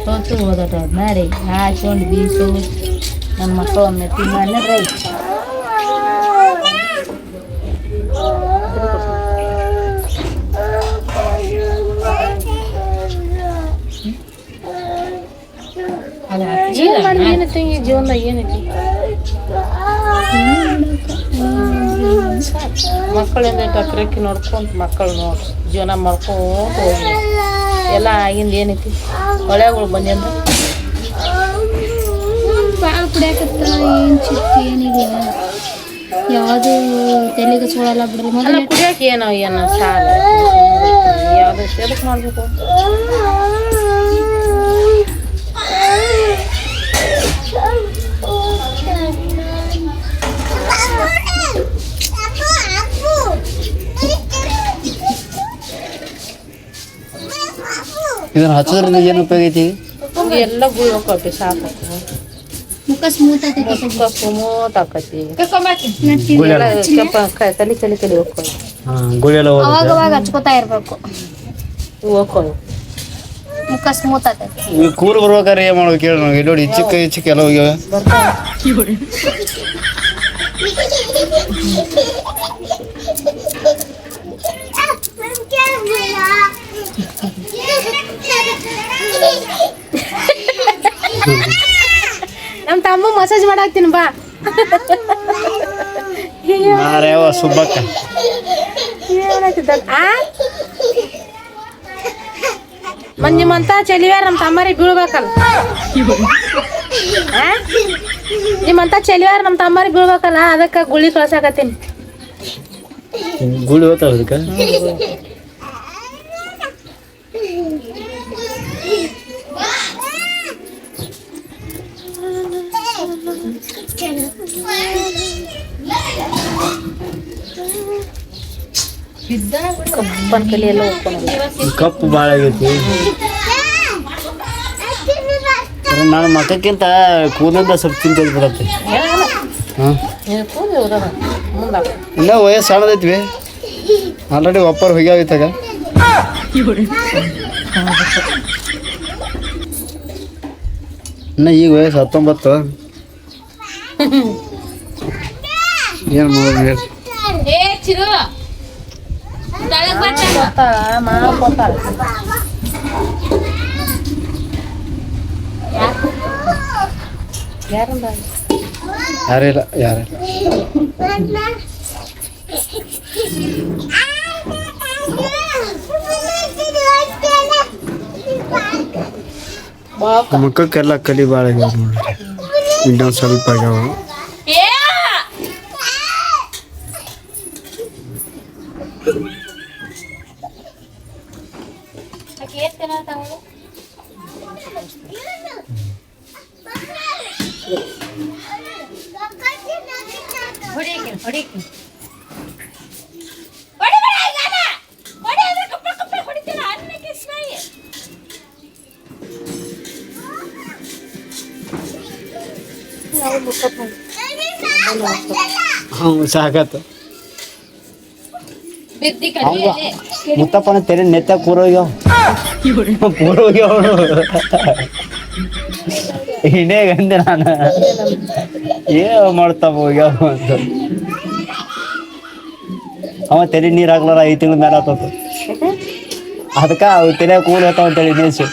ಸೋತು ಓದೋದು ಮಾಡಿ ಹಾಕೊಂಡು ಬೀಸು ನನ್ನ ಮಕ್ಕಳು ಒಮ್ಮೆ ತಿನ್ನ ರೈ ಏನೈತಿ ಈ ಜೀವನದಾಗ ಏನೈತಿ ಮಕ್ಕಳಿಂದ ಟಕ್ರಕ್ಕಿ ನೋಡ್ಕೊಂತ ಮಕ್ಕಳು ನೋಡ್ರಿ ಜೀವನ ಮಾಡ್ಕೊಂಡು ಹೋಗಿ ಎಲ್ಲ ಆಗಿಂದ ಏನೈತಿ ಹೊಳೆಗಳು ಬಂದ್ಯಂದ್ರೆ ಬಾಳು ಕುಡಿಯಾಕತ್ತ ಏನು ಚಿಕ್ಕ ಏನಿಲ್ಲ ಯಾವುದು ತೆಲಿಗೆ ಸೋಳಲ್ಲ ಬಿಡ್ರಿ ಮೊದಲು ಕುಡಿಯೋಕೆ ಏನು ಸಾಲ ಯಾವ್ದು ಎದಕ್ಕೆ ಮಾಡ್ಬೇಕು ಇದನ್ನ ಹಚ್ಚೋದ್ರಿಂದ ಏನು ಉಪಯೋಗ ಐತಿ ಎಲ್ಲ ಗುಳಿ ಹೋಗ್ತಿ ಸಾಕು ಮುಖ ಸ್ಮೂತ್ ಆಕೈತಿ ಸ್ಮೂತ್ ಆಕತಿ ತಲೆ ಹೋಗ್ಕೊಳ್ಳಿ ಅವಾಗ ಅವಾಗ ಹಚ್ಕೋತಾ ಇರ್ಬೇಕು ಹೋಗ್ಕೊಳ್ಳಿ ಮುಖ ಸ್ಮೂತ್ ಆಕೈತಿ ಈ ಕೂರು ಬರ್ಬೇಕಾದ್ರೆ ಏನ್ ಮಾಡ್ಬೇಕು ಕೇಳಿ ನೋಡಿ ನೋಡಿ ಚಿಕ್ಕ ಎಲ್ಲ ಹೋಗ್ಯಾವ ನಮ್ಮ ತಮ್ಮ ಮಸಾಜ್ ಮಾಡಾಕ್ತೀನಿ ಬಾ ಸುಬ್ಬಕ್ಕ ನಿಮ್ಮಂತ ಚಲಿವಾರ ನಮ್ಮ ತಮ್ಮರಿಗೆ ಬೀಳ್ಬೇಕಲ್ಲ ನಿಮ್ಮಂತ ಚಲಿವಾರ ನಮ್ಮ ತಮ್ಮರಿಗೆ ಬೀಳ್ಬೇಕಲ್ಲ ಅದಕ್ಕೆ ಗುಳಿ ಕಳ್ಸಾಕತ್ತೀನಿ ಗುಳಿ ಹೋಗ್ತಾವ ಅದಕ್ಕೆ ಕಪ್ಪನ ಕಲಿ ಎಲ್ಲ ಹೋಗ್ಕೊಂಡು ಕಪ್ಪು ಭಾಳ ಆಗೈತಿ ನನ್ನ ಮಕ್ಕಕ್ಕಿಂತ ಕೂದಲಿಂದ ಸ್ವಲ್ಪ ಚಿಂತೆ ಬಿಡತ್ತೆ ಇನ್ನ ವಯಸ್ಸು ಸಣ್ಣದೈತ್ವಿ ಆಲ್ರೆಡಿ ಒಪ್ಪರ್ ಹೋಗ್ಯಾವಿತ್ತಾಗ ಇನ್ನ ಈಗ ವಯಸ್ಸು 19 ಏನು ಮಾಡೋದು ಹೇಳಿ ಯಾರಿಲ್ಲ ಮಕ್ಕಕ್ಕೆಲ್ಲ ಕಲಿ ಭಾಳ ಆಗ್ಯಾವ ನೋಡ್ರಿ ಇನ್ನೊಂದು ಸ್ವಲ್ಪ ಆಗ್ಯಾವ ಸಾಕತ್ತ ಮುತ್ತಪ್ಪನ ತೆರೆ ನೆತ್ತ ಕೂರೋಗ್ಯಾವ ಇನ್ನೇ ಗಂದೆ ನಾನು ಮಾಡ್ತಾವ ಹೋಗ್ಯಾವ ಅಂತ ಅವ ತೆರೆ ನೀರು ಹಾಕ್ಲಾರ 5 ತಿಂಗಳ ಮೇಲೆ ಆತದ ಅದಕ್ಕೆ ಅವು ತೆರೆ ಕೂಲ್ ಹೇಳ್ತಾವ ಅಂತೇಳಿ ನೇಸು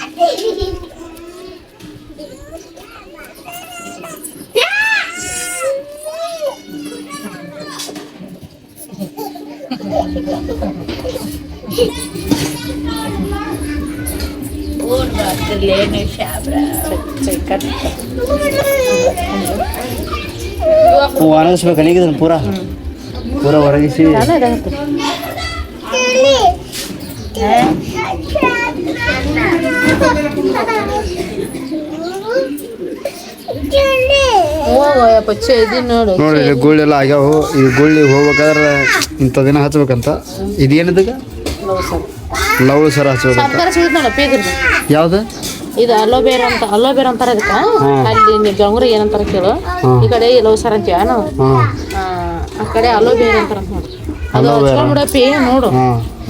ಒಣಗಿಸ್ಬೇಕು ಅಲ್ಲಿಗಿದ್ರೆ ಪೂರ ಒಣಗಿಸಿ ನೋಡಿ ಗುಳ್ಳಿ ಎಲ್ಲ ಆಗ್ಯಾವು ಈ ಗುಳ್ಳಿ ಹೋಗ್ಬೇಕಾದ್ರೆ ಇಂಥ ದಿನ ಹಚ್ಬೇಕಂತ ಇದೇನಿದಾಗ ಲವ್ ಸರ ಹಚ್ಬೇಕಂತ ಯಾವ್ದು ಇದು ಅಲೋಬೇರ ಅಂತಾರ ಅದಕ್ಕೆ ಅಲ್ಲಿ ಬೆಂಗ್ಳೂರು ಏನಂತಾರ ಕೇಳು ಈ ಕಡೆ ಲವ್ ಸರ್ ಅಂತೀವ ನಾವು ಆ ಕಡೆ ಅಲೋಬೇರ ಅಂತಾರ ನೋಡ್ರಿ ಅದು ಹಚ್ಕೊಂಡ್ಬಿಡಪ್ಪಿ ನೋಡು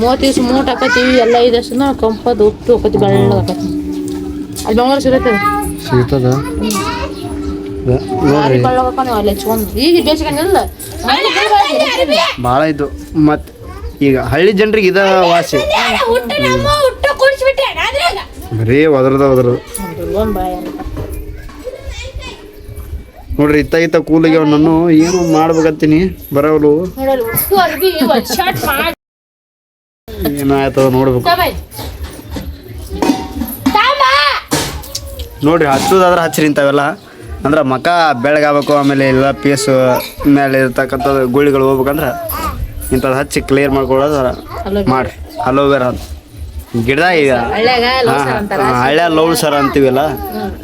30 ದಿವ್ಸ ಮೂಟ್ ಹಾಕತ್ತೀವಿ ಎಲ್ಲ 5 ವರ್ಷ ಕಂಪದ್ ಉಪ್ಪು ಹೋಗತಿ ಬೆಳ್ಳಗ ಹಾಕತ್ತಿ ಅಲ್ಲಿ ಬೆಂಗಳೂರು ಸಿಗುತ್ತೆ ಸಿಗ್ತದ ನೋಡ್ರಿ ನೀವು ಅಲ್ಲಿ ಹಚ್ಕೊಂಡು ಈಗ ಬೇಸಿಗೆಲ್ಲ ಭಾಳ ಇದು ಮತ್ತು ಈಗ ಹಳ್ಳಿ ಜನರಿಗೆ ಇದ ವಾಸಿ ಬರೀ ಒದ್ರದು ನೋಡ್ರಿ ಇತ್ತ ಕೂಲಿಗೆ ನಾನು ಏನು ಮಾಡ್ಬೇಕಂತೀನಿ ಬರೋರು ಏನಾಯ್ತದ ನೋಡ್ಬೇಕು ನೋಡ್ರಿ ಹಚ್ಚೋದಾದ್ರೆ ಹಚ್ಚಿರಿ ಇಂಥವೆಲ್ಲ ಅಂದ್ರೆ ಮಕ ಬೆಳಗಾಗಬೇಕು ಆಮೇಲೆ ಎಲ್ಲ ಪೀಸ್ ಮೇಲೆ ಇರ್ತಕ್ಕಂಥದ್ದು ಗುಳಿಗಳು ಹೋಗ್ಬೇಕಂದ್ರೆ ಇಂಥದ್ದು ಹಚ್ಚಿ ಕ್ಲಿಯರ್ ಮಾಡ್ಕೊಳ್ಳೋದು ಮಾಡ್ರಿ ಅಲೋವೆರಾ ಗಿಡ ಈಗ ಹಳ್ಳ್ಯ ಲೌಡ್ ಸರ ಅಂತೀವಲ್ಲ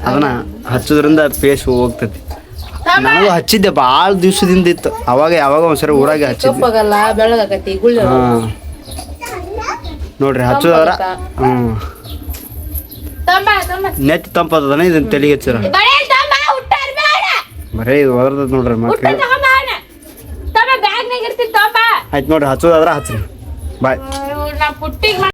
ಅದನ್ನ ಹಚ್ಚೋದ್ರಿಂದ ಪೇಸ್ ಹೋಗ್ತೈತಿ ನನಗೂ ಹಚ್ಚಿದ್ದೆ ಭಾಳ ದಿವ್ಸದಿಂದ ಇತ್ತು ಅವಾಗ ಯಾವಾಗ ಒಂದ್ಸರಿ ಊರಾಗೆ ಹಚ್ಚಿದ್ದೆ ಹಾಂ ನೋಡ್ರಿ ಹಚ್ಚೋದ್ರ ನೆತ್ತಿ ತಂಪದ ಇದನ್ನ ತಲೆಗೆ ಹಚ್ಚಿರ ಬರೇ ಇದು ಒದರ್ತದ ನೋಡ್ರಿ ಮಕ್ಕಳು ಆಯ್ತು ನೋಡ್ರಿ ಹಚ್ಚೋದಾದ್ರ ಹಚ್ಚ್ರಿ ಬಾಯ್